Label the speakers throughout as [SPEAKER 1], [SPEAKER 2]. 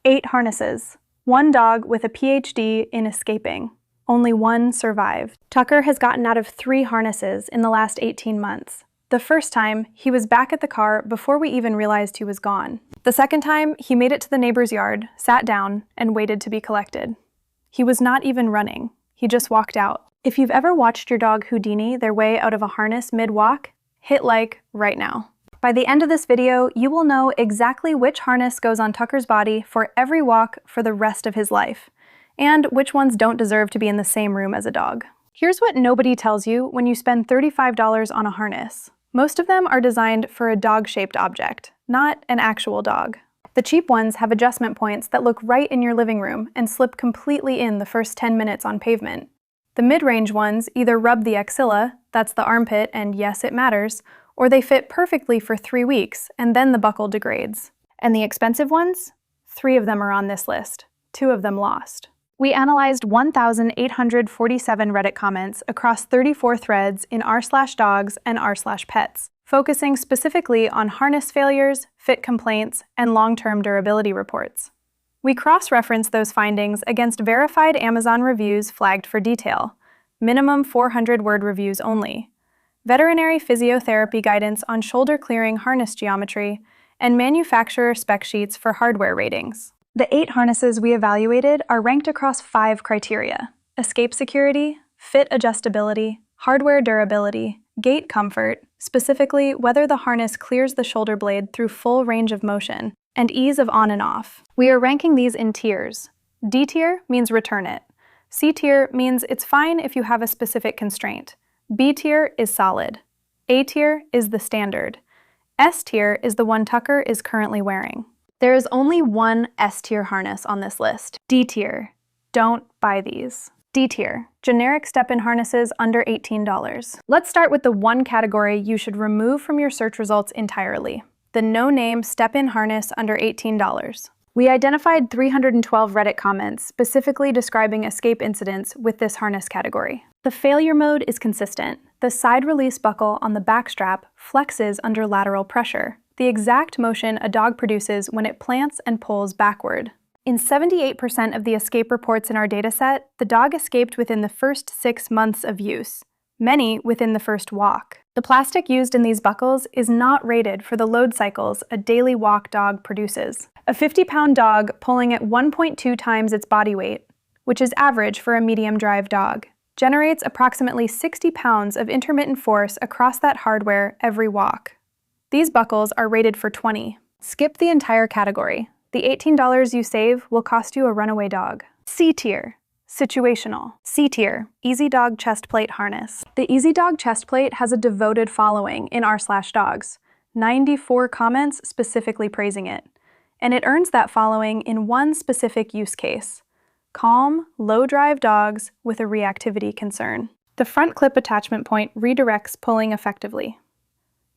[SPEAKER 1] 8 harnesses. One dog with a PhD in escaping. Only one survived. Tucker has gotten out of 3 harnesses in the last 18 months. The first time, he was back at the car before we even realized he was gone. The second time, he made it to the neighbor's yard, sat down, and waited to be collected. He was not even running. He just walked out. If you've ever watched your dog Houdini their way out of a harness mid-walk, hit like right now. By the end of this video, you will know exactly which harness goes on Tucker's body for every walk for the rest of his life, and which ones don't deserve to be in the same room as a dog. Here's what nobody tells you when you spend $35 on a harness. Most of them are designed for a dog-shaped object, not an actual dog. The cheap ones have adjustment points that look right in your living room and slip completely in the first 10 minutes on pavement. The mid-range ones either rub the axilla, that's the armpit and yes, it matters, or they fit perfectly for 3 weeks and then the buckle degrades. And the expensive ones? 3 of them are on this list. 2 of them lost. We analyzed 1,847 Reddit comments across 34 threads in r/dogs and r/pets, focusing specifically on harness failures, fit complaints, and long-term durability reports. We cross-referenced those findings against verified Amazon reviews flagged for detail, minimum 400-word reviews only, veterinary physiotherapy guidance on shoulder-clearing harness geometry, and manufacturer spec sheets for hardware ratings. The 8 harnesses we evaluated are ranked across 5 criteria: escape security, fit adjustability, hardware durability, gait comfort, specifically whether the harness clears the shoulder blade through full range of motion, and ease of on and off. We are ranking these in tiers. D tier means return it. C tier means it's fine if you have a specific constraint. B tier is solid. A tier is the standard. S tier is the one Tucker is currently wearing. There is only one S tier harness on this list. D tier. Don't buy these. D tier. Generic step-in harnesses under $18. Let's start with the one category you should remove from your search results entirely: the no-name step-in harness under $18. We identified 312 Reddit comments specifically describing escape incidents with this harness category. The failure mode is consistent. The side release buckle on the back strap flexes under lateral pressure, the exact motion a dog produces when it plants and pulls backward. In 78% of the escape reports in our dataset, the dog escaped within the first 6 months of use, many within the first walk. The plastic used in these buckles is not rated for the load cycles a daily walk dog produces. A 50-pound dog pulling at 1.2 times its body weight, which is average for a medium drive dog, generates approximately 60 pounds of intermittent force across that hardware every walk. These buckles are rated for 20. Skip the entire category. The $18 you save will cost you a runaway dog. C tier. Situational. C tier, Easy Dog chest plate harness. The Easy Dog chest plate has a devoted following in r/dogs, 94 comments specifically praising it. And it earns that following in one specific use case: calm, low-drive dogs with a reactivity concern. The front clip attachment point redirects pulling effectively.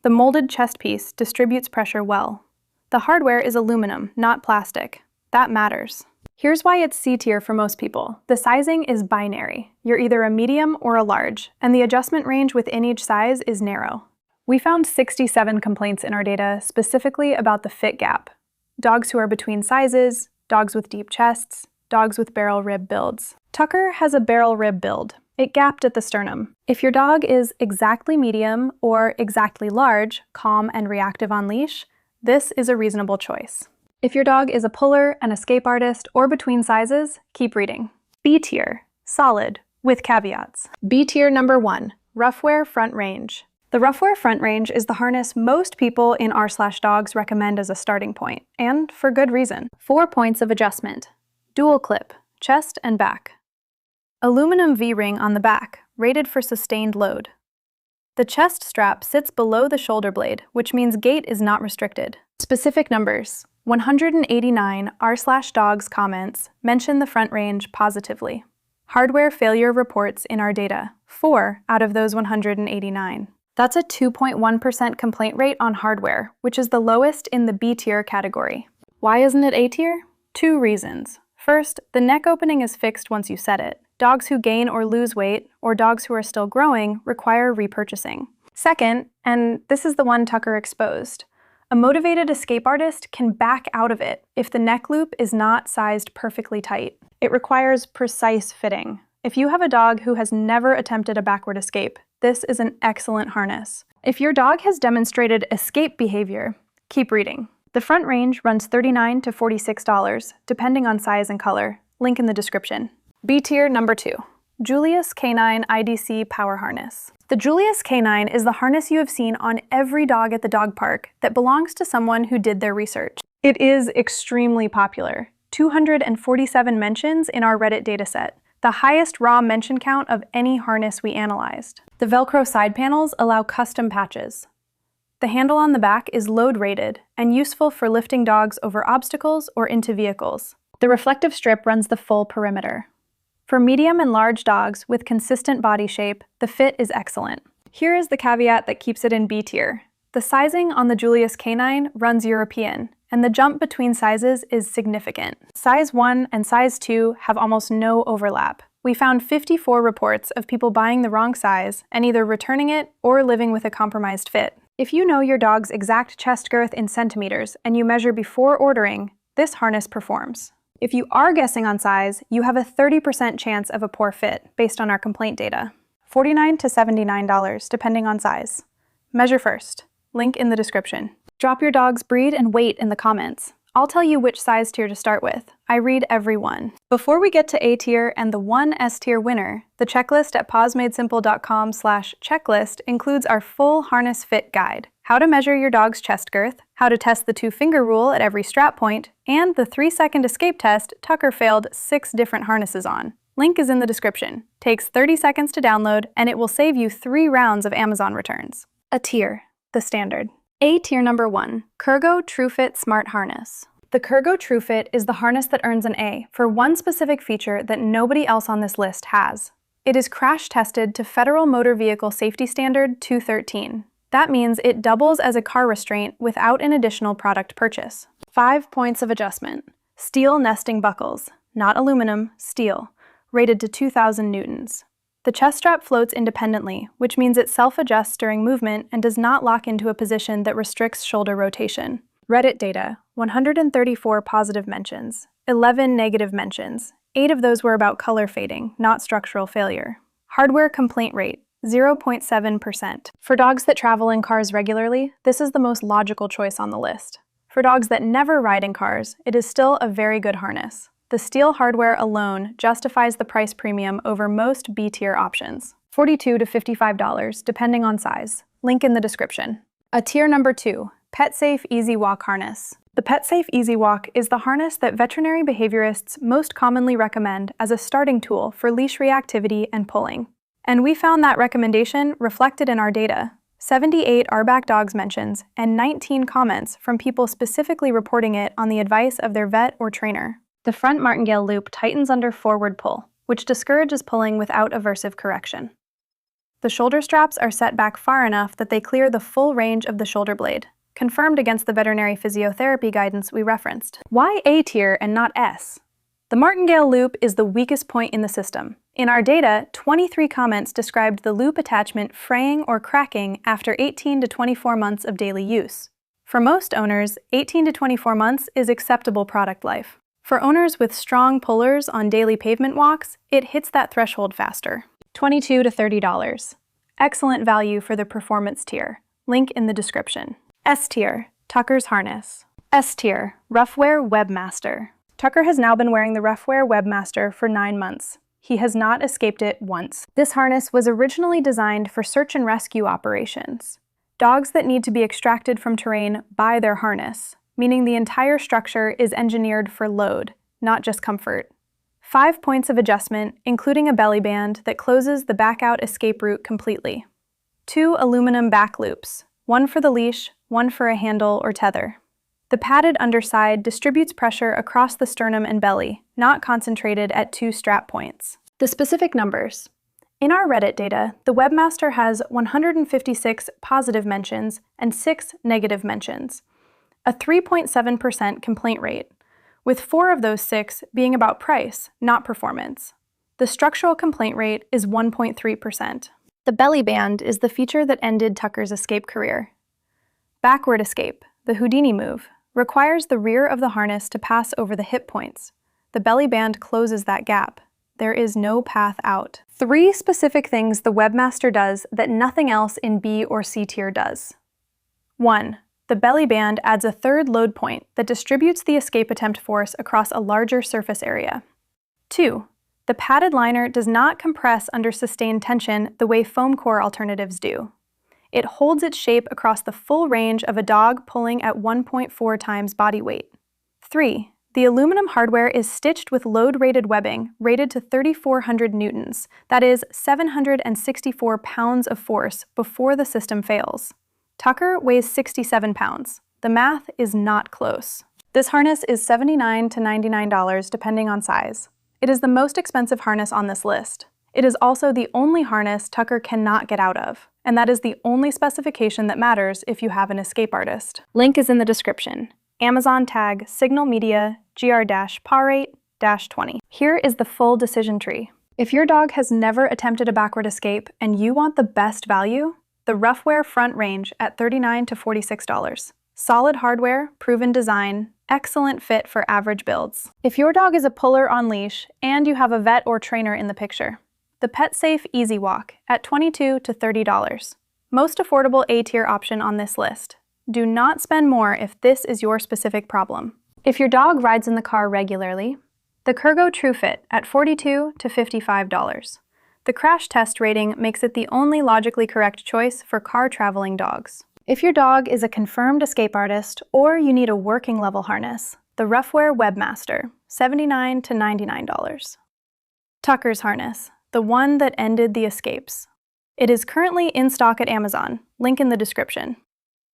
[SPEAKER 1] The molded chest piece distributes pressure well. The hardware is aluminum, not plastic. That matters. Here's why it's C tier for most people. The sizing is binary. You're either a medium or a large, and the adjustment range within each size is narrow. We found 67 complaints in our data specifically about the fit gap: dogs who are between sizes, dogs with deep chests, dogs with barrel rib builds. Tucker has a barrel rib build. It gapped at the sternum. If your dog is exactly medium or exactly large, calm and reactive on leash, this is a reasonable choice. If your dog is a puller, an escape artist, or between sizes, keep reading. B tier, solid, with caveats. B tier number 1, Roughwear Front Range. The Roughwear Front Range is the harness most people in r/dogs recommend as a starting point, and for good reason. 4 points of adjustment. Dual clip, chest and back. Aluminum V-ring on the back, rated for sustained load. The chest strap sits below the shoulder blade, which means gait is not restricted. Specific numbers. 189 r/dogs comments mention the front range positively. Hardware failure reports in our data, 4 out of those 189. That's a 2.1% complaint rate on hardware, which is the lowest in the B tier category. Why isn't it A tier? 2 reasons. First, the neck opening is fixed once you set it. Dogs who gain or lose weight, or dogs who are still growing, require repurchasing. Second, and this is the one Tucker exposed, A motivated escape artist can back out of it if the neck loop is not sized perfectly tight. It requires precise fitting. If you have a dog who has never attempted a backward escape, this is an excellent harness. If your dog has demonstrated escape behavior, keep reading. The front range runs $39 to $46, depending on size and color. Link in the description. B tier number 2. Julius Canine IDC Power Harness. The Julius Canine is the harness you have seen on every dog at the dog park that belongs to someone who did their research. It is extremely popular. 247 mentions in our Reddit dataset, the highest raw mention count of any harness we analyzed. The Velcro side panels allow custom patches. The handle on the back is load rated and useful for lifting dogs over obstacles or into vehicles. The reflective strip runs the full perimeter. For medium and large dogs with consistent body shape, the fit is excellent. Here is the caveat that keeps it in B tier. The sizing on the Julius Canine runs European, and the jump between sizes is significant. Size 1 and size 2 have almost no overlap. We found 54 reports of people buying the wrong size and either returning it or living with a compromised fit. If you know your dog's exact chest girth in centimeters and you measure before ordering, this harness performs. If you are guessing on size, you have a 30% chance of a poor fit based on our complaint data. $49 to $79, depending on size. Measure first. Link in the description. Drop your dog's breed and weight in the comments. I'll tell you which size tier to start with. I read every one. Before we get to A tier and the one S tier winner, the checklist at pawsmadesimple.com/checklist includes our full harness fit guide, how to measure your dog's chest girth, how to test the 2-finger rule at every strap point, and the 3-second escape test Tucker failed 6 different harnesses on. Link is in the description. Takes 30 seconds to download, and it will save you 3 rounds of Amazon returns. A tier, the standard. A tier number 1, Kurgo tru-fit Smart Harness. The Kurgo tru-fit is the harness that earns an A for one specific feature that nobody else on this list has. It is crash tested to Federal Motor Vehicle Safety Standard 213. That means it doubles as a car restraint without an additional product purchase. 5 points of adjustment. Steel nesting buckles, not aluminum, steel, rated to 2,000 newtons. The chest strap floats independently, which means it self-adjusts during movement and does not lock into a position that restricts shoulder rotation. Reddit data, 134 positive mentions, 11 negative mentions. 8 of those were about color fading, not structural failure. Hardware complaint rate, 0.7%. For dogs that travel in cars regularly, this is the most logical choice on the list. For dogs that never ride in cars, it is still a very good harness. The steel hardware alone justifies the price premium over most B-tier options. $42 to $55, depending on size. Link in the description. A tier number 2, PetSafe Easy Walk Harness. The PetSafe Easy Walk is the harness that veterinary behaviorists most commonly recommend as a starting tool for leash reactivity and pulling. And we found that recommendation reflected in our data. 78 RBAC Dogs mentions and 19 comments from people specifically reporting it on the advice of their vet or trainer. The front martingale loop tightens under forward pull, which discourages pulling without aversive correction. The shoulder straps are set back far enough that they clear the full range of the shoulder blade, confirmed against the veterinary physiotherapy guidance we referenced. Why A tier and not S? The martingale loop is the weakest point in the system. In our data, 23 comments described the loop attachment fraying or cracking after 18 to 24 months of daily use. For most owners, 18 to 24 months is acceptable product life. For owners with strong pullers on daily pavement walks, it hits that threshold faster. $22 to $30. Excellent value for the performance tier. Link in the description. S tier, Tucker's Harness. S tier, Roughwear Webmaster. Tucker has now been wearing the Roughwear Webmaster for 9 months. He has not escaped it once. This harness was originally designed for search and rescue operations. Dogs that need to be extracted from terrain buy their harness, meaning the entire structure is engineered for load, not just comfort. 5 points of adjustment, including a belly band that closes the back-out escape route completely. 2 aluminum back loops, one for the leash, one for a handle or tether. The padded underside distributes pressure across the sternum and belly, not concentrated at 2 strap points. The specific numbers. In our Reddit data, the Webmaster has 156 positive mentions and 6 negative mentions, a 3.7% complaint rate, with 4 of those 6 being about price, not performance. The structural complaint rate is 1.3%. The belly band is the feature that ended Tucker's escape career. Backward escape, the Houdini move, requires the rear of the harness to pass over the hip points. The belly band closes that gap. There is no path out. 3 specific things the Webmaster does that nothing else in B or C tier does. 1. The belly band adds a third load point that distributes the escape attempt force across a larger surface area. 2. The padded liner does not compress under sustained tension the way foam core alternatives do. It holds its shape across the full range of a dog pulling at 1.4 times body weight. 3. The aluminum hardware is stitched with load-rated webbing rated to 3,400 newtons, that is 764 pounds of force before the system fails. Tucker weighs 67 pounds. The math is not close. This harness is $79 to $99 depending on size. It is the most expensive harness on this list. It is also the only harness Tucker cannot get out of, and that is the only specification that matters if you have an escape artist. Link is in the description. Amazon tag Signal Media GR-PAW-20. Here is the full decision tree. If your dog has never attempted a backward escape and you want the best value, the Roughwear front range at $39 to $46. Solid hardware, proven design, excellent fit for average builds. If your dog is a puller on leash and you have a vet or trainer in the picture, the PetSafe Easy Walk at $22 to $30. Most affordable A-tier option on this list. Do not spend more if this is your specific problem. If your dog rides in the car regularly, the Kurgo tru-fit at $42 to $55. The crash test rating makes it the only logically correct choice for car traveling dogs. If your dog is a confirmed escape artist or you need a working level harness, the Roughwear Webmaster, $79 to $99. Tucker's harness, the one that ended the escapes. It is currently in stock at Amazon, link in the description.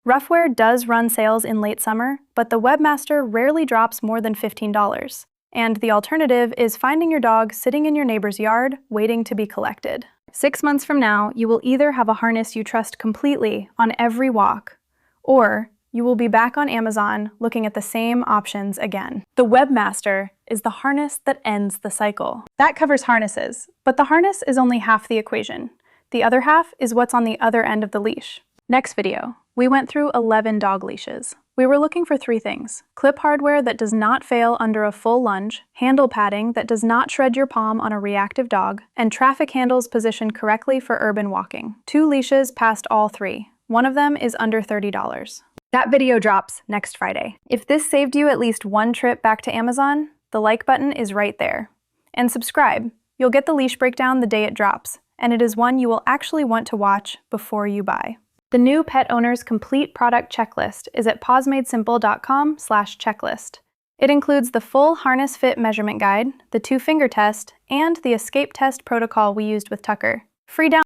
[SPEAKER 1] Roughwear does run sales in late summer, but the Webmaster rarely drops more than $15, and the alternative is finding your dog sitting in your neighbor's yard waiting to be collected. 6 months from now, you will either have a harness you trust completely on every walk, or you will be back on Amazon looking at the same options again. The Webmaster is the harness that ends the cycle. That covers harnesses, but the harness is only half the equation. The other half is what's on the other end of the leash. Next video, we went through 11 dog leashes. We were looking for 3 things: clip hardware that does not fail under a full lunge, handle padding that does not shred your palm on a reactive dog, and traffic handles positioned correctly for urban walking. 2 leashes passed all 3. One of them is under $30. That video drops next Friday. If this saved you at least 1 trip back to Amazon, the like button is right there. And subscribe. You'll get the leash breakdown the day it drops, and it is one you will actually want to watch before you buy. The new Pet Owner's Complete Product Checklist is at pawsmadesimple.com/checklist. It includes the full harness fit measurement guide, the 2-finger test, and the escape test protocol we used with Tucker. Free download.